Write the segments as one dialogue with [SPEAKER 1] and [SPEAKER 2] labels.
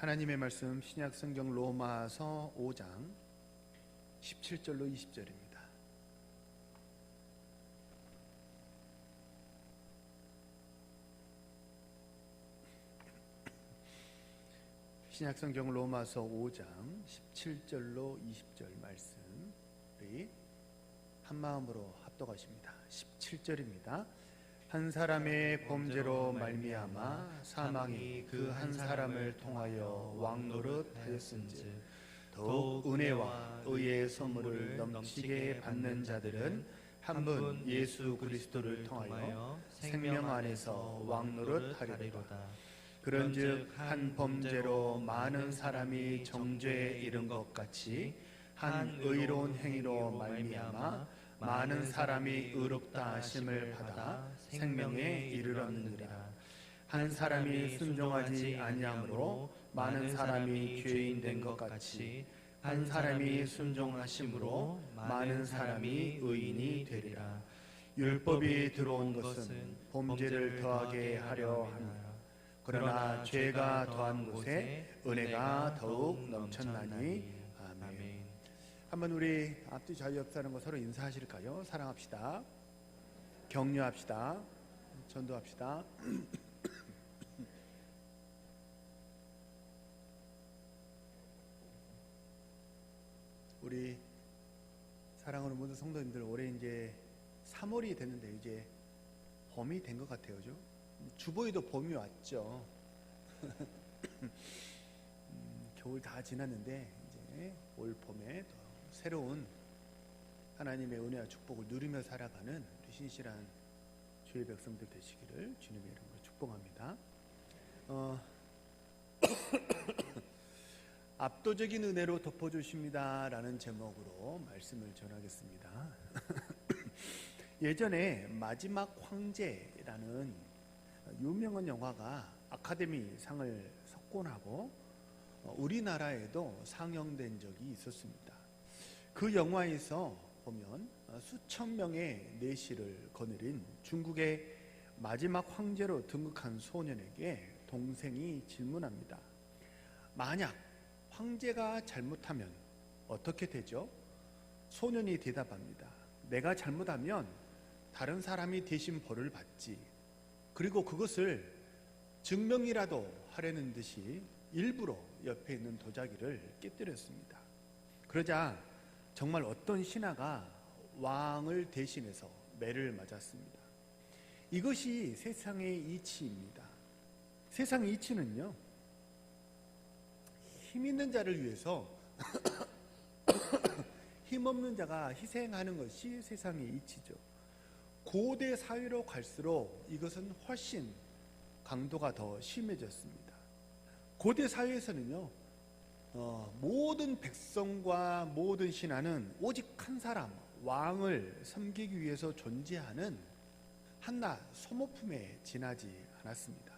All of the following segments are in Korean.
[SPEAKER 1] 하나님의 말씀 신약 성경 로마서 5장 17절로 20절입니다. 신약 성경 로마서 5장 17절로 20절 말씀 우리 한 마음으로 합독하십니다. 17절입니다. 한 사람의 범죄로 말미암아 사망이 그 한 사람을 통하여 왕노릇하였은즉 더욱 은혜와 의의 선물을 넘치게 받는 자들은 한 분 예수 그리스도를 통하여 생명 안에서 왕노릇하리로다. 그런즉 한 범죄로 많은 사람이 정죄에 이른 것 같이 한 의로운 행위로 말미암아 많은 사람이 의롭다 하심을 받아 생명에 이르렀느니라. 한 사람이 순종하지 아니함으로 많은 사람이 죄인 된 것 같이 한 사람이 순종하심으로 많은 사람이 의인이 되리라. 율법이 들어온 것은 범죄를 더하게 하려 하노라. 그러나 죄가 더한 곳에 은혜가 더욱 넘쳤나니. 아멘. 한번 우리 앞뒤 좌우 옆 사람과 서로 인사하실까요? 사랑합시다. 격려합시다. 전도합시다. 우리 사랑하는 모든 성도님들, 올해 이제 3월이 됐는데 이제 봄이 된 것 같아요. 그죠? 주보에도 봄이 왔죠. 겨울 다 지났는데 이제 올 봄에 또 새로운 하나님의 은혜와 축복을 누리며 살아가는 우리 신실한 주의 백성들 되시기를 주님의 이름으로 축복합니다. 압도적인 은혜로 덮어주십니다 라는 제목으로 말씀을 전하겠습니다. 예전에 마지막 황제라는 유명한 영화가 아카데미 상을 석권하고 우리나라에도 상영된 적이 있었습니다. 그 영화에서 보면 수천 명의 내시를 거느린 중국의 마지막 황제로 등극한 소년에게 동생이 질문합니다. 만약 황제가 잘못하면 어떻게 되죠? 소년이 대답합니다. 내가 잘못하면 다른 사람이 대신 벌을 받지. 그리고 그것을 증명이라도 하려는 듯이 일부러 옆에 있는 도자기를 깨뜨렸습니다. 그러자 정말 어떤 신하가 왕을 대신해서 매를 맞았습니다. 이것이 세상의 이치입니다. 세상의 이치는요, 힘 있는 자를 위해서 힘없는 자가 희생하는 것이 세상의 이치죠. 고대 사회로 갈수록 이것은 훨씬 강도가 더 심해졌습니다. 고대 사회에서는요, 모든 백성과 모든 신하는 오직 한 사람, 왕을 섬기기 위해서 존재하는 한낱 소모품에 지나지 않았습니다.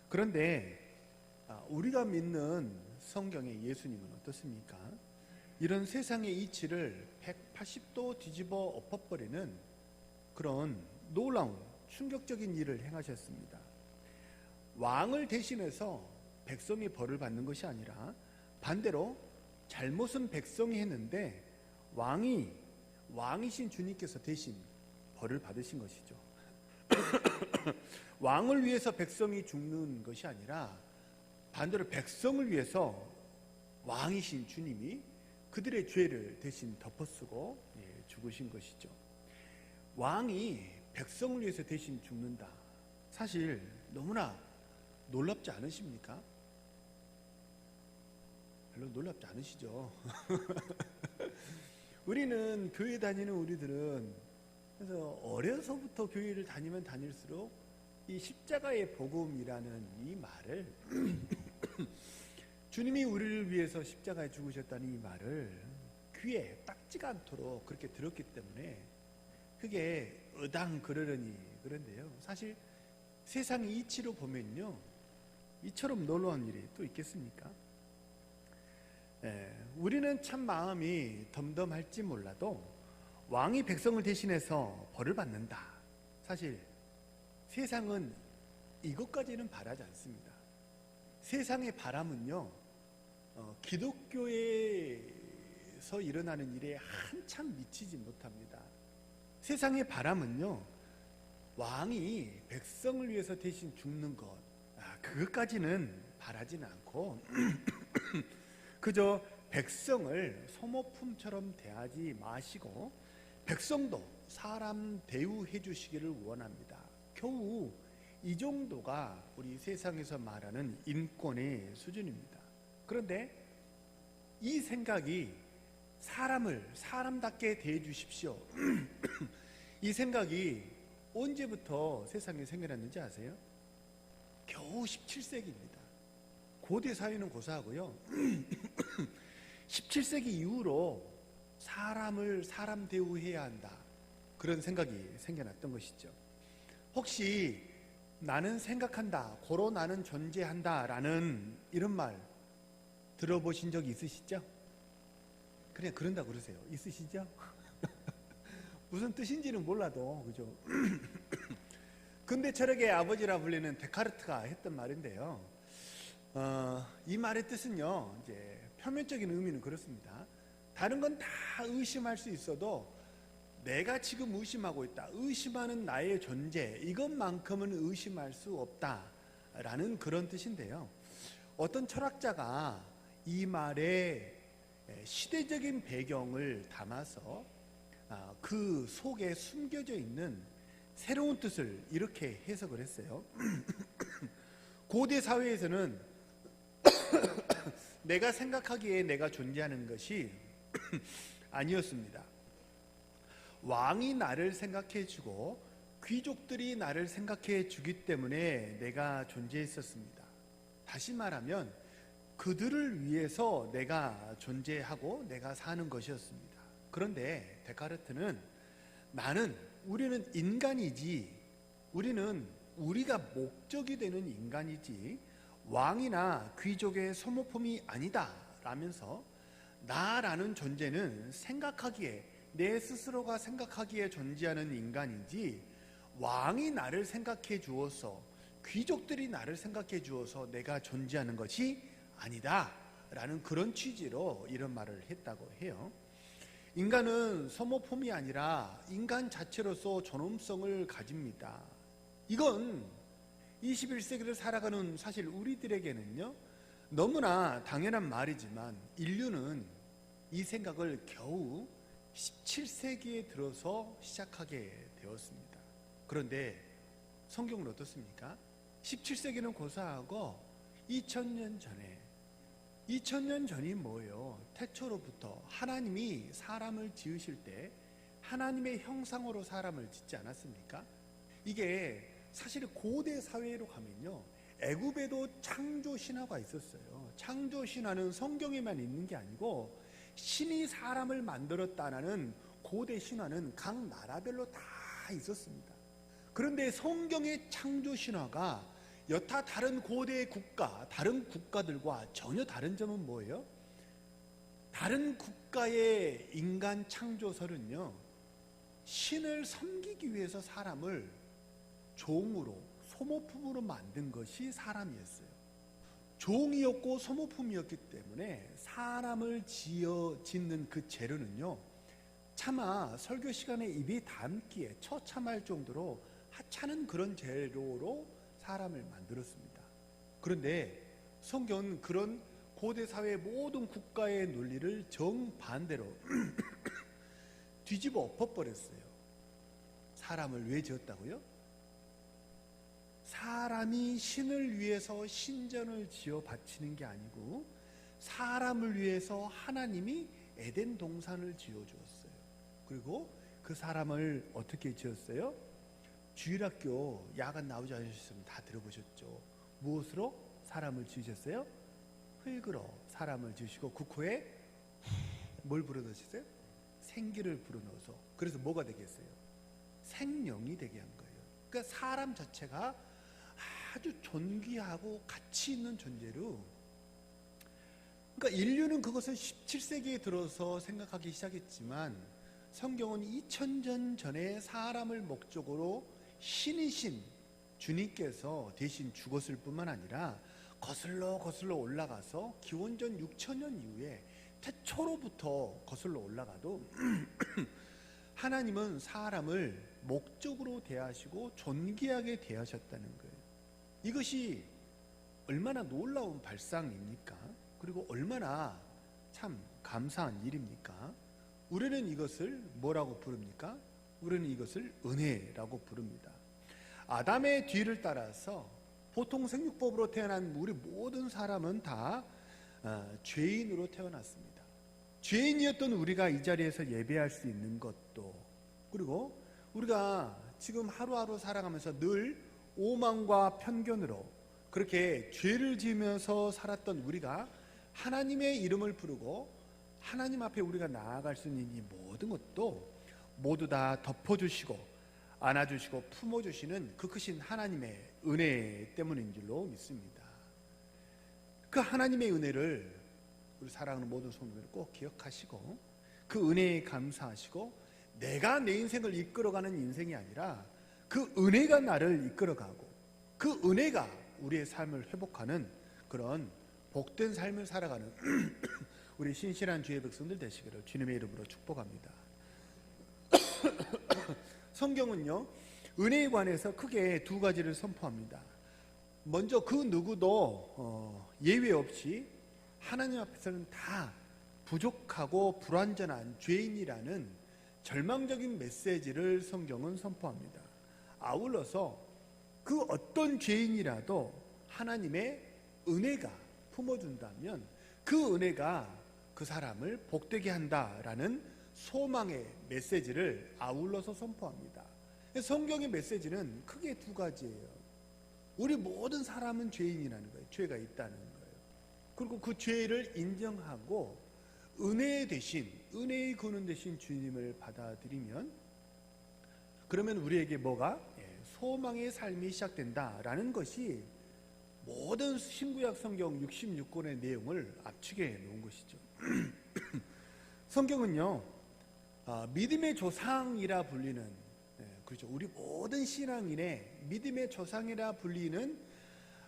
[SPEAKER 1] 그런데 우리가 믿는 성경의 예수님은 어떻습니까? 이런 세상의 이치를 180도 뒤집어 엎어버리는 그런 놀라운 충격적인 일을 행하셨습니다. 왕을 대신해서 백성이 벌을 받는 것이 아니라 반대로 잘못은 백성이 했는데 왕이신 주님께서 대신 벌을 받으신 것이죠. 왕을 위해서 백성이 죽는 것이 아니라 반대로 백성을 위해서 왕이신 주님이 그들의 죄를 대신 덮어쓰고 죽으신 것이죠. 왕이 백성을 위해서 대신 죽는다. 사실 너무나 놀랍지 않으십니까? 별로 놀랍지 않으시죠? 우리는 교회 다니는 우리들은 그래서 어려서부터 교회를 다니면 다닐수록 이 십자가의 복음이라는 이 말을 주님이 우리를 위해서 십자가에 죽으셨다는 이 말을 귀에 딱지가 않도록 그렇게 들었기 때문에 그게 의당 그러려니 그런데요, 사실 세상의 이치로 보면요, 이처럼 놀라운 일이 또 있겠습니까? 우리는 참 마음이 덤덤할지 몰라도 왕이 백성을 대신해서 벌을 받는다. 사실 세상은 이것까지는 바라지 않습니다. 세상의 바람은요, 기독교에서 일어나는 일에 한참 미치지 못합니다. 세상의 바람은요, 왕이 백성을 위해서 대신 죽는 것, 그것까지는 바라지는 않고 그저 백성을 소모품처럼 대하지 마시고 백성도 사람 대우해 주시기를 원합니다. 겨우 이 정도가 우리 세상에서 말하는 인권의 수준입니다. 그런데 이 생각이 사람을 사람답게 대해 주십시오. 이 생각이 언제부터 세상에 생겨났는지 아세요? 겨우 17세기입니다. 고대 사회는 고사하고요. 17세기 이후로 사람을 사람 대우해야 한다, 그런 생각이 생겨났던 것이죠. 혹시 나는 생각한다, 고로 나는 존재한다 라는 이런 말 들어보신 적 있으시죠? 그냥 그런다 그러세요. 있으시죠? 무슨 뜻인지는 몰라도, 그죠? 근데 철학의 아버지라 불리는 데카르트가 했던 말인데요. 이 말의 뜻은요, 이제 표면적인 의미는 그렇습니다. 다른 건 다 의심할 수 있어도 내가 지금 의심하고 있다, 의심하는 나의 존재, 이것만큼은 의심할 수 없다라는 그런 뜻인데요. 어떤 철학자가 이 말에 시대적인 배경을 담아서 그 속에 숨겨져 있는 새로운 뜻을 이렇게 해석을 했어요. 고대 사회에서는 내가 생각하기에 내가 존재하는 것이 아니었습니다. 왕이 나를 생각해 주고 귀족들이 나를 생각해 주기 때문에 내가 존재했었습니다. 다시 말하면 그들을 위해서 내가 존재하고 내가 사는 것이었습니다. 그런데 데카르트는 우리는 인간이지, 우리가 목적이 되는 인간이지 왕이나 귀족의 소모품이 아니다 라면서 나라는 존재는 내 스스로가 생각하기에 존재하는 인간이지 왕이 나를 생각해 주어서 귀족들이 나를 생각해 주어서 내가 존재하는 것이 아니다 라는 그런 취지로 이런 말을 했다고 해요. 인간은 소모품이 아니라 인간 자체로서 존엄성을 가집니다. 이건 21세기를 살아가는 사실 우리들에게는요, 너무나 당연한 말이지만 인류는 이 생각을 겨우 17세기에 들어서 시작하게 되었습니다. 그런데 성경은 어떻습니까? 17세기는 고사하고 2000년 전이 뭐예요? 태초로부터 하나님이 사람을 지으실 때 하나님의 형상으로 사람을 짓지 않았습니까? 이게 사실 고대 사회로 가면요, 애굽에도 창조 신화가 있었어요. 창조 신화는 성경에만 있는 게 아니고 신이 사람을 만들었다는 고대 신화는 각 나라별로 다 있었습니다. 그런데 성경의 창조 신화가 여타 다른 고대 국가, 다른 국가들과 전혀 다른 점은 뭐예요? 다른 국가의 인간 창조설은요, 신을 섬기기 위해서 사람을 종으로, 소모품으로 만든 것이 사람이었어요. 종이었고 소모품이었기 때문에 사람을 짓는 그 재료는요, 차마 설교 시간에 입이 닿기에 처참할 정도로 하찮은 그런 재료로 사람을 만들었습니다. 그런데 성경은 그런 고대 사회의 모든 국가의 논리를 정반대로 뒤집어 엎어버렸어요. 사람을 왜 지었다고요? 사람이 신을 위해서 신전을 지어 바치는 게 아니고 사람을 위해서 하나님이 에덴 동산을 지어주었어요. 그리고 그 사람을 어떻게 지었어요? 주일학교 야간 나오지 않으셨으면 다 들어보셨죠. 무엇으로 사람을 지으셨어요? 흙으로 사람을 지으시고 그 코에 뭘 불어넣으셨어요? 생기를 불어넣어서. 그래서 뭐가 되게 했어요? 생명이 되게 한 거예요. 그러니까 사람 자체가 아주 존귀하고 가치 있는 존재로, 그러니까 인류는 그것을 17세기에 들어서 생각하기 시작했지만 성경은 2000년 전에 사람을 목적으로 신이신 주님께서 대신 죽었을 뿐만 아니라 거슬러 올라가서 기원전 6천년 이후에 태초로부터 거슬러 올라가도 하나님은 사람을 목적으로 대하시고 존귀하게 대하셨다는 거예요. 이것이 얼마나 놀라운 발상입니까? 그리고 얼마나 참 감사한 일입니까? 우리는 이것을 뭐라고 부릅니까? 우리는 이것을 은혜라고 부릅니다. 아담의 뒤를 따라서 보통 생육법으로 태어난 우리 모든 사람은 다 죄인으로 태어났습니다. 죄인이었던 우리가 이 자리에서 예배할 수 있는 것도, 그리고 우리가 지금 하루하루 살아가면서 늘 오만과 편견으로 그렇게 죄를 지으면서 살았던 우리가 하나님의 이름을 부르고 하나님 앞에 우리가 나아갈 수 있는 이 모든 것도 모두 다 덮어주시고 안아주시고 품어주시는 그 크신 하나님의 은혜 때문인 줄로 믿습니다. 그 하나님의 은혜를 우리 사랑하는 모든 성도들 꼭 기억하시고 그 은혜에 감사하시고, 내가 내 인생을 이끌어가는 인생이 아니라 그 은혜가 나를 이끌어가고 그 은혜가 우리의 삶을 회복하는 그런 복된 삶을 살아가는 우리 신실한 주의 백성들 되시기를 주님의 이름으로 축복합니다. 성경은요, 은혜에 관해서 크게 두 가지를 선포합니다. 먼저 그 누구도 예외 없이 하나님 앞에서는 다 부족하고 불완전한 죄인이라는 절망적인 메시지를 성경은 선포합니다. 아울러서 그 어떤 죄인이라도 하나님의 은혜가 품어준다면 그 은혜가 그 사람을 복되게 한다라는 소망의 메시지를 아울러서 선포합니다. 성경의 메시지는 크게 두 가지예요. 우리 모든 사람은 죄인이라는 거예요. 죄가 있다는 거예요. 그리고 그 죄를 인정하고 은혜 대신, 은혜의 근원 대신 주님을 받아들이면, 그러면 우리에게 뭐가? 소망의 삶이 시작된다라는 것이 모든 신구약 성경 66권의 내용을 압축해 놓은 것이죠. 성경은요, 믿음의 조상이라 불리는, 그렇죠, 우리 모든 신앙인의 믿음의 조상이라 불리는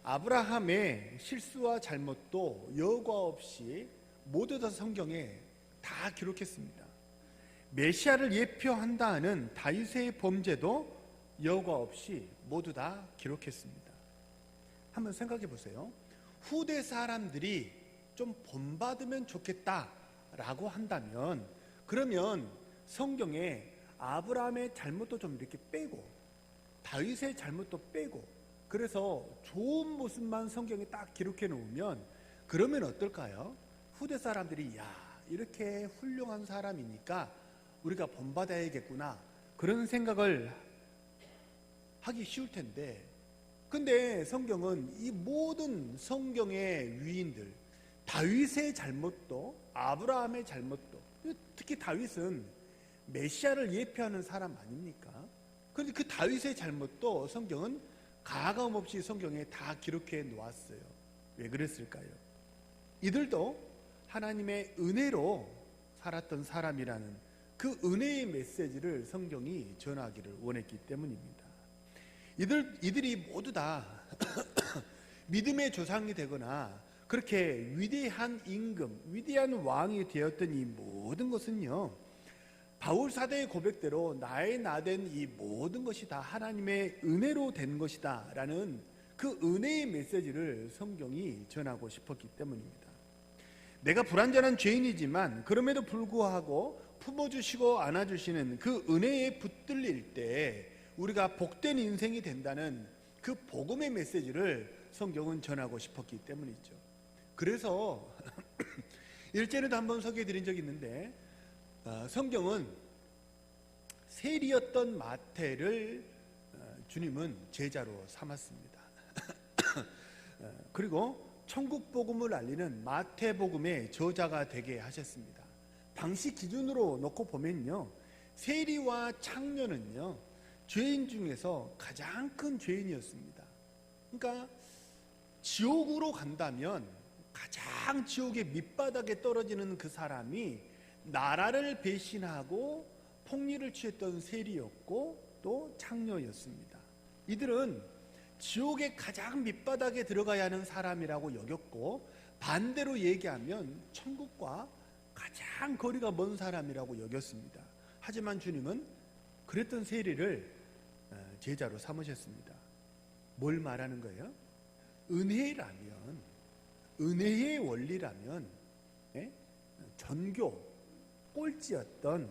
[SPEAKER 1] 아브라함의 실수와 잘못도 여과 없이 모두 다 성경에 다 기록했습니다. 메시아를 예표한다는 다윗의 범죄도 여과 없이 모두 다 기록했습니다. 한번 생각해 보세요. 후대 사람들이 좀 본받으면 좋겠다라고 한다면, 그러면 성경에 아브라함의 잘못도 좀 이렇게 빼고 다윗의 잘못도 빼고, 그래서 좋은 모습만 성경에 딱 기록해 놓으면, 그러면 어떨까요? 후대 사람들이 야, 이렇게 훌륭한 사람이니까 우리가 본받아야겠구나, 그런 생각을 하기 쉬울 텐데, 근데 성경은 이 모든 성경의 위인들, 다윗의 잘못도 아브라함의 잘못도, 특히 다윗은 메시아를 예표하는 사람 아닙니까? 그런데 그 다윗의 잘못도 성경은 가감 없이 성경에 다 기록해 놓았어요. 왜 그랬을까요? 이들도 하나님의 은혜로 살았던 사람이라는 그 은혜의 메시지를 성경이 전하기를 원했기 때문입니다. 이들이 모두 다 믿음의 조상이 되거나 그렇게 위대한 임금, 위대한 왕이 되었던 이 모든 것은요, 바울 사도의 고백대로 나의 나된 이 모든 것이 다 하나님의 은혜로 된 것이다 라는 그 은혜의 메시지를 성경이 전하고 싶었기 때문입니다. 내가 불완전한 죄인이지만 그럼에도 불구하고 품어주시고 안아주시는 그 은혜에 붙들릴 때 우리가 복된 인생이 된다는 그 복음의 메시지를 성경은 전하고 싶었기 때문이죠. 그래서 일전에도 한번 소개해드린 적이 있는데, 성경은 세리였던 마태를 주님은 제자로 삼았습니다. 그리고 천국 복음을 알리는 마태복음의 저자가 되게 하셨습니다. 당시 기준으로 놓고 보면요, 세리와 창녀는요, 죄인 중에서 가장 큰 죄인이었습니다. 그러니까 지옥으로 간다면 가장 지옥의 밑바닥에 떨어지는 그 사람이 나라를 배신하고 폭리를 취했던 세리였고 또 창녀였습니다. 이들은 지옥의 가장 밑바닥에 들어가야 하는 사람이라고 여겼고, 반대로 얘기하면 천국과 가장 거리가 먼 사람이라고 여겼습니다. 하지만 주님은 그랬던 세리를 제자로 삼으셨습니다. 뭘 말하는 거예요? 은혜라면, 은혜의 원리라면, 전교 꼴찌였던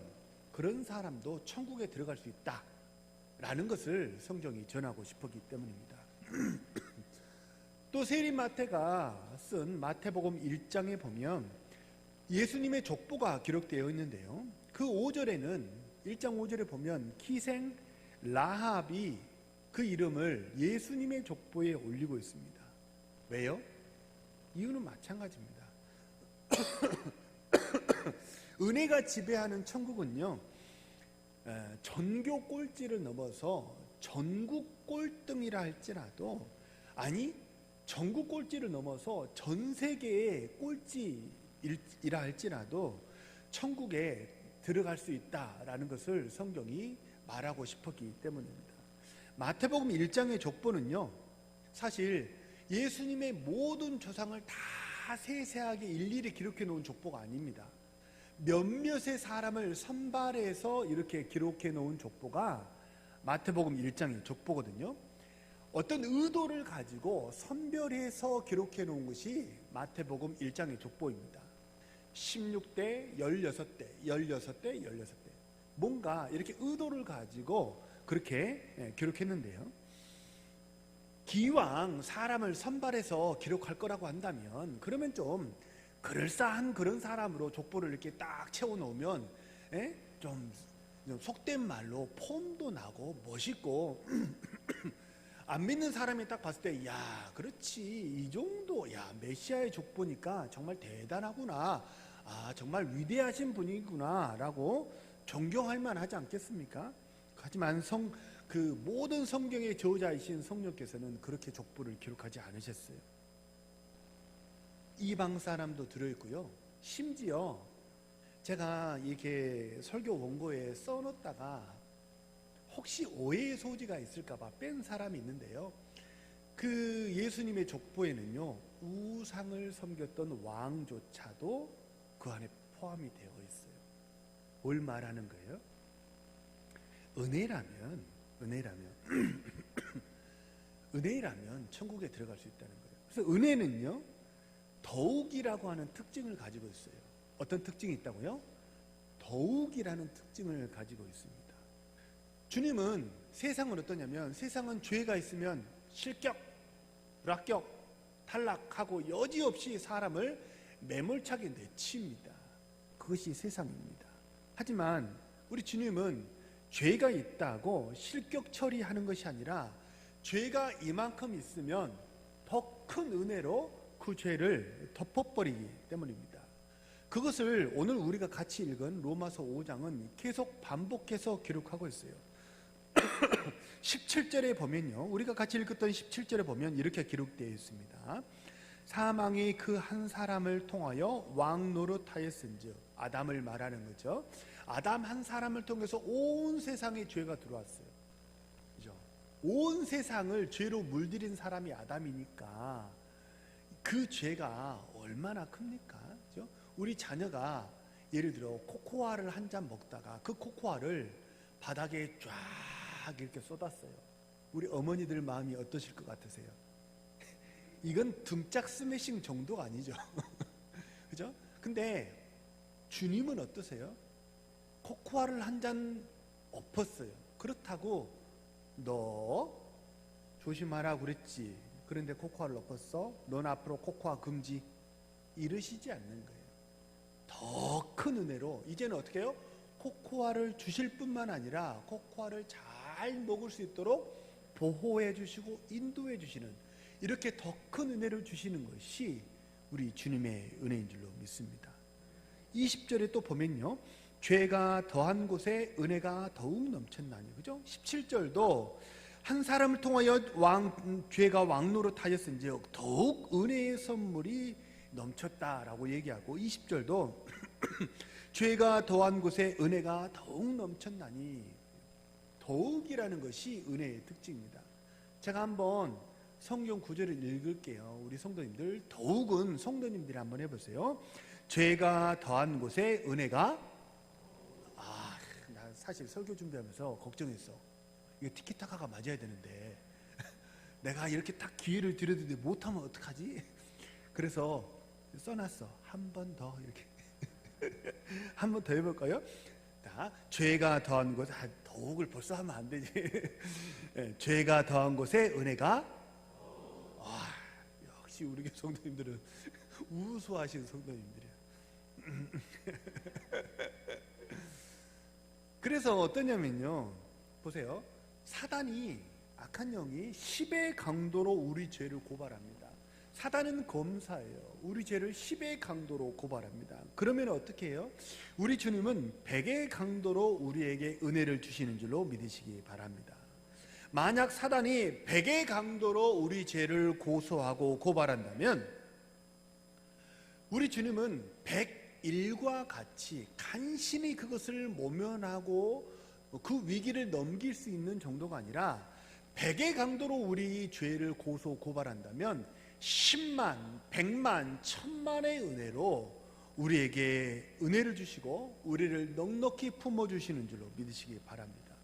[SPEAKER 1] 그런 사람도 천국에 들어갈 수 있다라는 것을 성경이 전하고 싶었기 때문입니다. 또 세리 마태가 쓴 마태복음 1장에 보면 예수님의 족보가 기록되어 있는데요, 그 5절에는 1장 5절에 보면 기생 라합이 그 이름을 예수님의 족보에 올리고 있습니다. 왜요? 이유는 마찬가지입니다. 은혜가 지배하는 천국은요, 전교 꼴찌를 넘어서 전국 꼴등이라 할지라도, 아니 전국 꼴찌를 넘어서 전 세계의 꼴찌이라 할지라도 천국에 들어갈 수 있다라는 것을 성경이 말하고 싶었기 때문입니다. 마태복음 1장의 족보는요, 사실 예수님의 모든 조상을 다 세세하게 일일이 기록해 놓은 족보가 아닙니다. 몇몇의 사람을 선발해서 이렇게 기록해 놓은 족보가 마태복음 1장의 족보거든요. 어떤 의도를 가지고 선별해서 기록해 놓은 것이 마태복음 1장의 족보입니다. 16대, 16대, 16대, 16대. 뭔가 이렇게 의도를 가지고 그렇게 기록했는데요, 기왕 사람을 선발해서 기록할 거라고 한다면 그러면 좀 그럴싸한 그런 사람으로 족보를 이렇게 딱 채워놓으면 좀 속된 말로 폼도 나고 멋있고 안 믿는 사람이 딱 봤을 때, 야 그렇지, 이 정도, 야 메시아의 족보니까 정말 대단하구나, 아 정말 위대하신 분이구나 라고 존경할 만하지 않겠습니까? 하지만 그 모든 성경의 저자이신 성령께서는 그렇게 족보를 기록하지 않으셨어요. 이방 사람도 들어있고요, 심지어 제가 이렇게 설교 원고에 써놓다가 혹시 오해의 소지가 있을까봐 뺀 사람이 있는데요, 그 예수님의 족보에는요 우상을 섬겼던 왕조차도 그 안에 포함이 되어 있어요. 뭘 말하는 거예요? 은혜라면 천국에 들어갈 수 있다는 거예요. 그래서 은혜는요 더욱이라고 하는 특징을 가지고 있어요. 어떤 특징이 있다고요? 더욱이라는 특징을 가지고 있습니다. 주님은 세상은 어떠냐면, 세상은 죄가 있으면 실격, 불합격, 탈락하고 여지없이 사람을 매몰차게 내칩니다. 그것이 세상입니다. 하지만 우리 주님은 죄가 있다고 실격 처리하는 것이 아니라 죄가 이만큼 있으면 더 큰 은혜로 그 죄를 덮어버리기 때문입니다. 그것을 오늘 우리가 같이 읽은 로마서 5장은 계속 반복해서 기록하고 있어요. 17절에 보면요, 우리가 같이 읽었던 17절에 보면 이렇게 기록되어 있습니다. 사망이 그 한 사람을 통하여 왕 노릇하였은즉, 아담을 말하는 거죠. 아담 한 사람을 통해서 온 세상에 죄가 들어왔어요. 그죠? 온 세상을 죄로 물들인 사람이 아담이니까 그 죄가 얼마나 큽니까? 그죠? 우리 자녀가 예를 들어 코코아를 한 잔 먹다가 그 코코아를 바닥에 쫙 이렇게 쏟았어요. 우리 어머니들 마음이 어떠실 것 같으세요? 이건 등짝 스매싱 정도가 아니죠. 그죠? 근데 주님은 어떠세요? 코코아를 한 잔 엎었어요. 그렇다고 너 조심하라 그랬지, 그런데 코코아를 엎었어? 넌 앞으로 코코아 금지, 이러시지 않는 거예요. 더 큰 은혜로 이제는 어떻게 해요? 코코아를 주실 뿐만 아니라 코코아를 잘 먹을 수 있도록 보호해 주시고 인도해 주시는, 이렇게 더 큰 은혜를 주시는 것이 우리 주님의 은혜인 줄로 믿습니다. 20절에 또 보면요, 죄가 더한 곳에 은혜가 더욱 넘쳤나니, 그죠? 17절도 한 사람을 통하여 죄가 왕노릇하였은즉 더욱 은혜의 선물이 넘쳤다라고 얘기하고, 20절도 죄가 더한 곳에 은혜가 더욱 넘쳤나니, 더욱이라는 것이 은혜의 특징입니다. 제가 한번 성경 구절을 읽을게요. 우리 성도님들, 더욱은 성도님들이 한번 해보세요. 죄가 더한 곳에 은혜가, 나 사실 설교 준비하면서 걱정했어. 이거 티키타카가 맞아야 되는데 내가 이렇게 딱 기회를 드렸는데 못하면 어떡하지? 그래서 써놨어. 한 번 더 이렇게 한 번 더 해볼까요? 자, 죄가 더한 곳에, 더욱을 벌써 하면 안 되지. 죄가 더한 곳에 은혜가, 역시 우리 교회 성도님들은 우수하신 성도님들이야. 그래서 어떠냐면요, 보세요. 사단이, 악한 영이 10의 강도로 우리 죄를 고발합니다. 사단은 검사예요. 우리 죄를 10의 강도로 고발합니다. 그러면 어떻게 해요? 우리 주님은 100의 강도로 우리에게 은혜를 주시는 줄로 믿으시기 바랍니다. 만약 사단이 100의 강도로 우리 죄를 고소하고 고발한다면 우리 주님은 101과 같이 간신히 그것을 모면하고 그 위기를 넘길 수 있는 정도가 아니라 100의 강도로 우리 죄를 고소 고발한다면 10만, 100만, 1000만의 은혜로 우리에게 은혜를 주시고 우리를 넉넉히 품어주시는 줄로 믿으시기 바랍니다.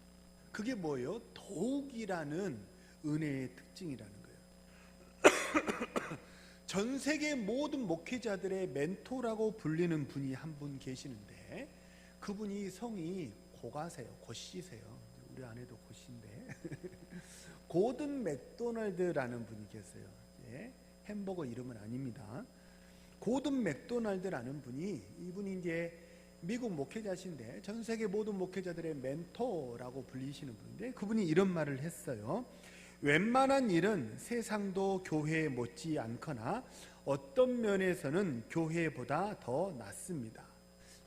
[SPEAKER 1] 그게 뭐예요? 더욱이라는 은혜의 특징이라는 거예요. 전 세계 모든 목회자들의 멘토라고 불리는 분이 한 분 계시는데 그분이 성이 고가세요. 고씨세요. 우리 아내도 고씨인데 고든 맥도날드라는 분이 계세요. 예, 햄버거 이름은 아닙니다. 고든 맥도날드라는 분이, 이분이 이제 미국 목회자신데 전 세계 모든 목회자들의 멘토라고 불리시는 분인데 그분이 이런 말을 했어요. 웬만한 일은 세상도 교회에 못지 않거나 어떤 면에서는 교회보다 더 낫습니다.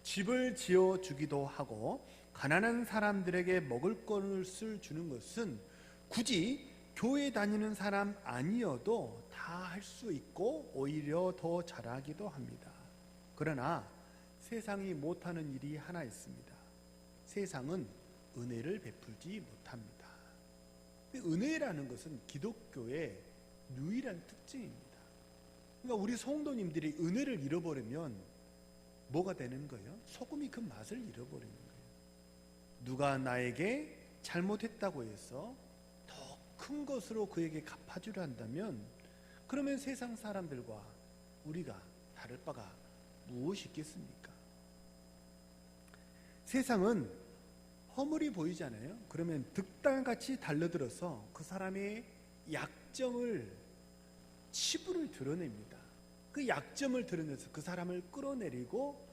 [SPEAKER 1] 집을 지어 주기도 하고 가난한 사람들에게 먹을 것을 주는 것은 굳이 교회 다니는 사람 아니어도 다 할 수 있고 오히려 더 잘하기도 합니다. 그러나 세상이 못하는 일이 하나 있습니다. 세상은 은혜를 베풀지 못합니다. 은혜라는 것은 기독교의 유일한 특징입니다. 그러니까 우리 성도님들이 은혜를 잃어버리면 뭐가 되는 거예요? 소금이 그 맛을 잃어버리는 거예요. 누가 나에게 잘못했다고 해서 더 큰 것으로 그에게 갚아주려 한다면 그러면 세상 사람들과 우리가 다를 바가 무엇이 있겠습니까? 세상은 허물이 보이잖아요. 그러면 득달같이 달려들어서 그 사람의 약점을, 치부를 드러냅니다. 그 약점을 드러내서 그 사람을 끌어내리고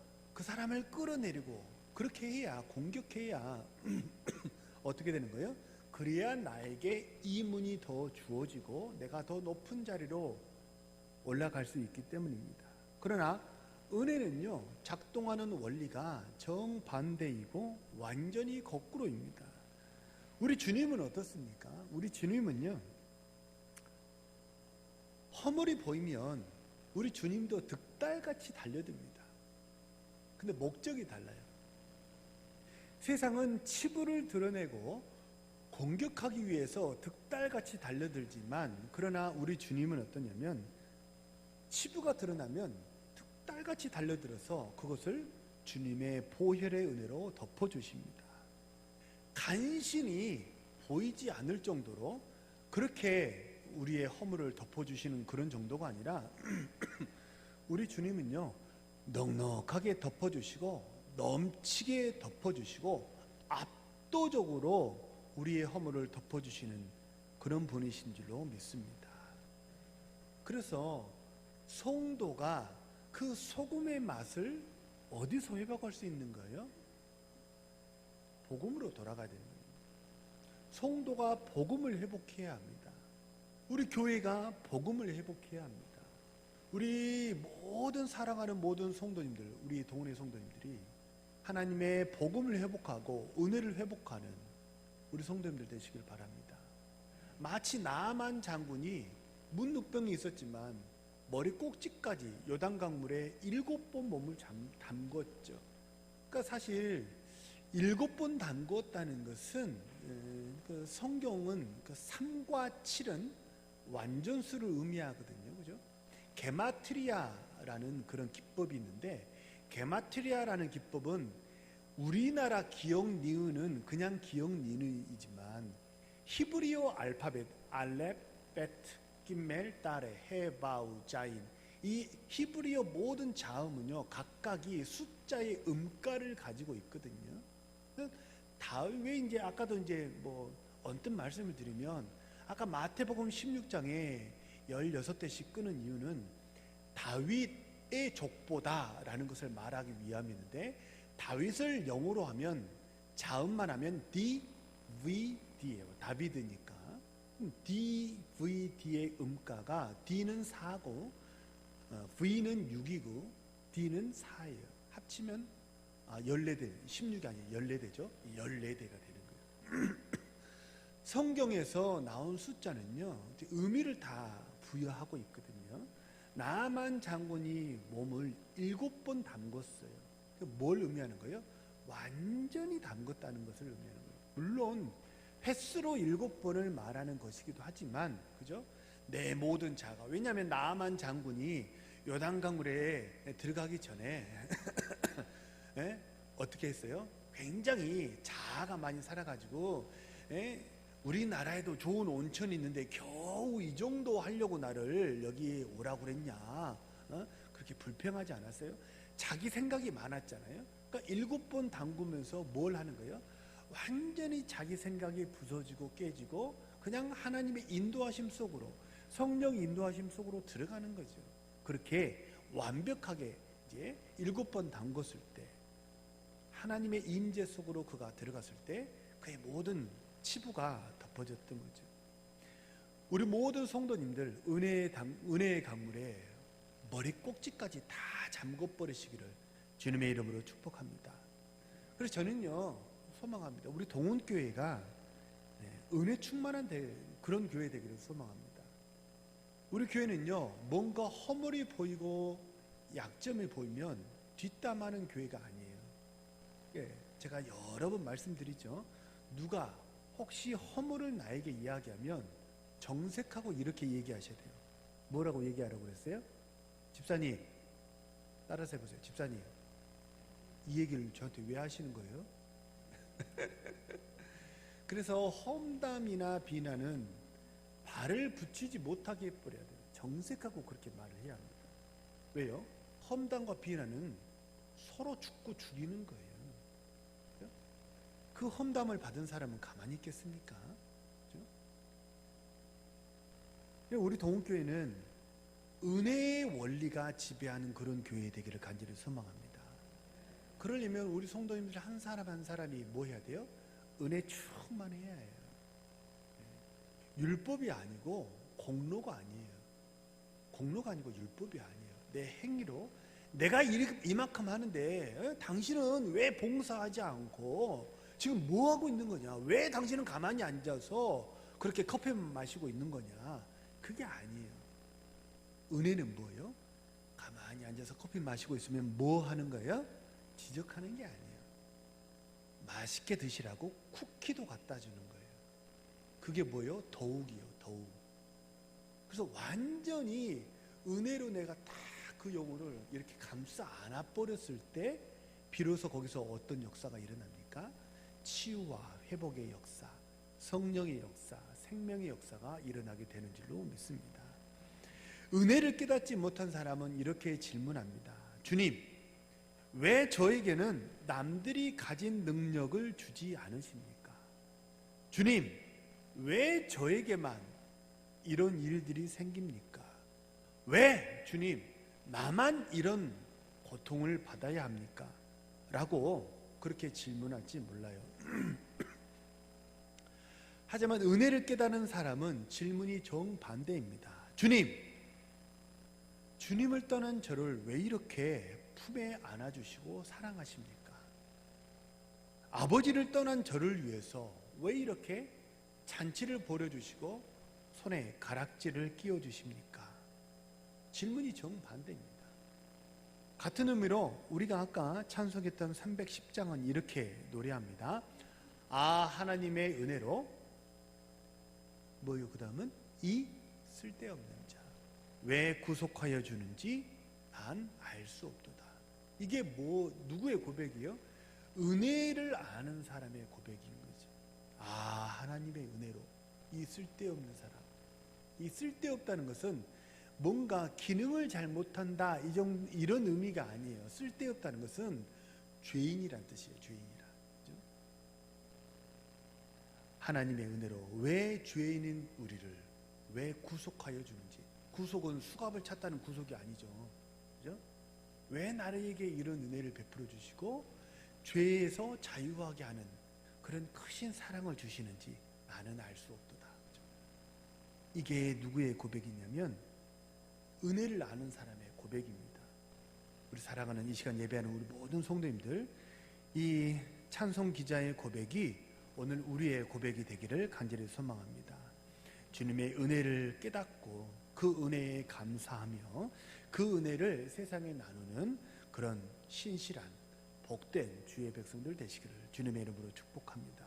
[SPEAKER 1] 그렇게 해야, 공격해야 어떻게 되는 거예요? 그래야 나에게 이문이 더 주어지고 내가 더 높은 자리로 올라갈 수 있기 때문입니다. 그러나 은혜는요, 작동하는 원리가 정반대이고 완전히 거꾸로입니다. 우리 주님은 어떻습니까? 우리 주님은요, 허물이 보이면 우리 주님도 득달같이 달려듭니다. 근데 목적이 달라요. 세상은 치부를 드러내고 공격하기 위해서 득달같이 달려들지만, 그러나 우리 주님은 어떠냐면 치부가 드러나면 득달같이 달려들어서 그것을 주님의 보혈의 은혜로 덮어주십니다. 간신히 보이지 않을 정도로 그렇게 우리의 허물을 덮어주시는 그런 정도가 아니라 우리 주님은요, 넉넉하게 덮어주시고 넘치게 덮어주시고 압도적으로 우리의 허물을 덮어주시는 그런 분이신 줄로 믿습니다. 그래서 성도가 그 소금의 맛을 어디서 회복할 수 있는 거예요? 복음으로 돌아가야 되는 거예요. 성도가 복음을 회복해야 합니다. 우리 교회가 복음을 회복해야 합니다. 우리 모든 사랑하는 모든 성도님들, 우리 동원의 성도님들이 하나님의 복음을 회복하고 은혜를 회복하는 우리 성도님들 되시길 바랍니다. 마치 나만 장군이 문둥병이 있었지만 머리 꼭지까지 요단강물에 7번 몸을 담궜죠. 그러니까 사실 7번 담궜다는 것은 그 성경은 그 3과 7은 완전수를 의미하거든요. 그죠? 게마트리아라는 그런 기법이 있는데, 게마트리아라는 기법은 우리나라 기억 니은은 그냥 기억 니은이지만 히브리어 알파벳 알렙, 베트, 김멜, 다레, 해, 바우, 자인, 이 히브리어 모든 자음은요 각각이 숫자의 음가를 가지고 있거든요. 왜 이제 아까도 이제 뭐 언뜻 말씀을 드리면, 아까 마태복음 16장에 16대씩 끄는 이유는 다윗의 족보다라는 것을 말하기 위함이었는데, 다윗을 영어로 하면 자음만 하면 DVD예요. 다비드니까. DVD의 음가가 D는 4고 V는 6이고 D는 4예요. 합치면 14대, 16이 아니에요. 14대죠. 14대가 되는 거예요. 성경에서 나온 숫자는요 의미를 다 부여하고 있거든요. 나만 장군이 몸을 7번 담궜어요. 뭘 의미하는 거예요? 완전히 담궜다는 것을 의미하는 거예요. 물론 횟수로 7번을 말하는 것이기도 하지만, 그죠? 내 모든 자가, 왜냐하면 나만 장군이 요단강물에 들어가기 전에 어떻게 했어요? 굉장히 자아가 많이 살아가지고, 우리나라에도 좋은 온천이 있는데 겨우 이 정도 하려고 나를 여기 오라고 그랬냐? 그렇게 불평하지 않았어요? 자기 생각이 많았잖아요. 그러니까 7번 담그면서 뭘 하는 거예요? 완전히 자기 생각이 부서지고 깨지고 그냥 하나님의 인도하심 속으로, 성령 인도하심 속으로 들어가는 거죠. 그렇게 완벽하게 이제 7번 담궜을 때, 하나님의 임재 속으로 그가 들어갔을 때 그의 모든 치부가 덮어졌던 거죠. 우리 모든 성도님들 은혜의 강물에 머리 꼭지까지 다 잠궈버리시기를 주님의 이름으로 축복합니다. 그래서 저는요 소망합니다. 우리 동원교회가 은혜 충만한 그런 교회 되기를 소망합니다. 우리 교회는요 뭔가 허물이 보이고 약점이 보이면 뒷담하는 교회가 아니에요. 제가 여러 번 말씀드리죠. 누가 혹시 허물을 나에게 이야기하면 정색하고 이렇게 얘기하셔야 돼요. 뭐라고 얘기하라고 그랬어요? 집사님, 따라서 해보세요. 집사님, 이 얘기를 저한테 왜 하시는 거예요? 그래서 험담이나 비난은 발을 붙이지 못하게 해버려야 돼요. 정색하고 그렇게 말을 해야 합니다. 왜요? 험담과 비난은 서로 죽고 죽이는 거예요. 그 험담을 받은 사람은 가만히 있겠습니까? 그렇죠? 우리 동원교회는 은혜의 원리가 지배하는 그런 교회 되기를 간절히 소망합니다. 그러려면 우리 성도님들 한 사람 한 사람이 뭐 해야 돼요? 은혜 충만해야 해요. 율법이 아니고 공로가 아니에요. 공로가 아니고 율법이 아니에요. 내 행위로 내가 이만큼 하는데 당신은 왜 봉사하지 않고 지금 뭐 하고 있는 거냐? 왜 당신은 가만히 앉아서 그렇게 커피 마시고 있는 거냐? 그게 아니에요. 은혜는 뭐예요? 가만히 앉아서 커피 마시고 있으면 뭐 하는 거예요? 지적하는 게 아니에요. 맛있게 드시라고 쿠키도 갖다 주는 거예요. 그게 뭐예요? 더욱이요, 더욱. 그래서 완전히 은혜로 내가 딱 그 영혼을 이렇게 감싸 안아버렸을 때 비로소 거기서 어떤 역사가 일어납니까? 치유와 회복의 역사, 성령의 역사, 생명의 역사가 일어나게 되는 줄로 믿습니다. 은혜를 깨닫지 못한 사람은 이렇게 질문합니다. 주님, 왜 저에게는 남들이 가진 능력을 주지 않으십니까? 주님, 왜 저에게만 이런 일들이 생깁니까? 왜 주님, 나만 이런 고통을 받아야 합니까? 라고 그렇게 질문할지 몰라요. 하지만 은혜를 깨닫는 사람은 질문이 정반대입니다. 주님, 주님을 떠난 저를 왜 이렇게 품에 안아주시고 사랑하십니까? 아버지를 떠난 저를 위해서 왜 이렇게 잔치를 벌여주시고 손에 가락지를 끼워주십니까? 질문이 정반대입니다. 같은 의미로 우리가 아까 찬송했던 310장은 이렇게 노래합니다. 아 하나님의 은혜로 뭐요? 그 다음은 이 쓸데없는 자 왜 구속하여 주는지 난 알 수 없도다. 이게 뭐 누구의 고백이요? 은혜를 아는 사람의 고백인 거죠. 아 하나님의 은혜로 이 쓸데없는 사람. 이 쓸데없다는 것은 뭔가 기능을 잘못한다 이런 의미가 아니에요. 쓸데없다는 것은 죄인이란 뜻이에요. 죄인이란. 그렇죠? 하나님의 은혜로 왜 죄인인 우리를 왜 구속하여 주는지. 구속은 수갑을 찼다는 구속이 아니죠. 그죠? 왜 나에게 이런 은혜를 베풀어 주시고 죄에서 자유하게 하는 그런 크신 사랑을 주시는지 나는 알 수 없도다. 그죠? 이게 누구의 고백이냐면 은혜를 아는 사람의 고백입니다. 우리 사랑하는 이 시간 예배하는 우리 모든 성도님들, 이 찬송 기자의 고백이 오늘 우리의 고백이 되기를 간절히 소망합니다. 주님의 은혜를 깨닫고 그 은혜에 감사하며 그 은혜를 세상에 나누는 그런 신실한 복된 주의 백성들 되시기를 주님의 이름으로 축복합니다.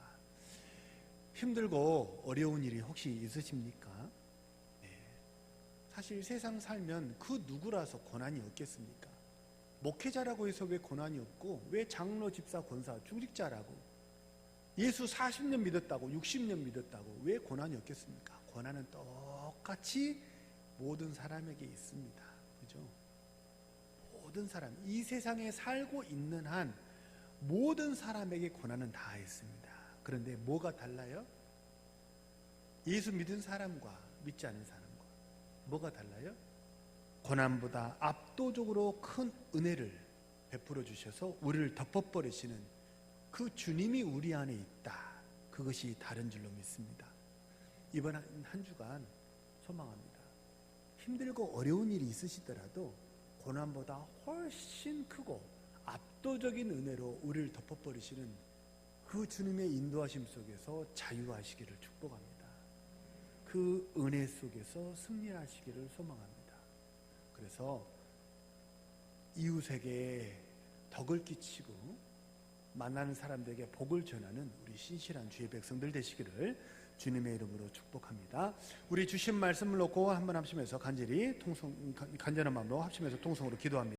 [SPEAKER 1] 힘들고 어려운 일이 혹시 있으십니까? 네. 사실 세상 살면 그 누구라서 고난이 없겠습니까? 목회자라고 해서 왜 고난이 없고, 왜 장로, 집사, 권사, 중직자라고 예수 40년 믿었다고 60년 믿었다고 왜 고난이 없겠습니까? 고난은 똑같이 모든 사람에게 있습니다. 그죠? 모든 사람, 이 세상에 살고 있는 한 모든 사람에게 고난은 다 있습니다. 그런데 뭐가 달라요? 예수 믿은 사람과 믿지 않은 사람과 뭐가 달라요? 고난보다 압도적으로 큰 은혜를 베풀어 주셔서 우리를 덮어버리시는 그 주님이 우리 안에 있다. 그것이 다른 줄로 믿습니다. 이번 한 주간 소망합니다. 힘들고 어려운 일이 있으시더라도 고난보다 훨씬 크고 압도적인 은혜로 우리를 덮어버리시는 그 주님의 인도하심 속에서 자유하시기를 축복합니다. 그 은혜 속에서 승리하시기를 소망합니다. 그래서 이웃에게 덕을 끼치고 만나는 사람들에게 복을 전하는 우리 신실한 주의 백성들 되시기를 주님의 이름으로 축복합니다. 우리 주신 말씀을 놓고 한번 합심해서 간절한 마음으로 합심해서 통성으로 기도합니다.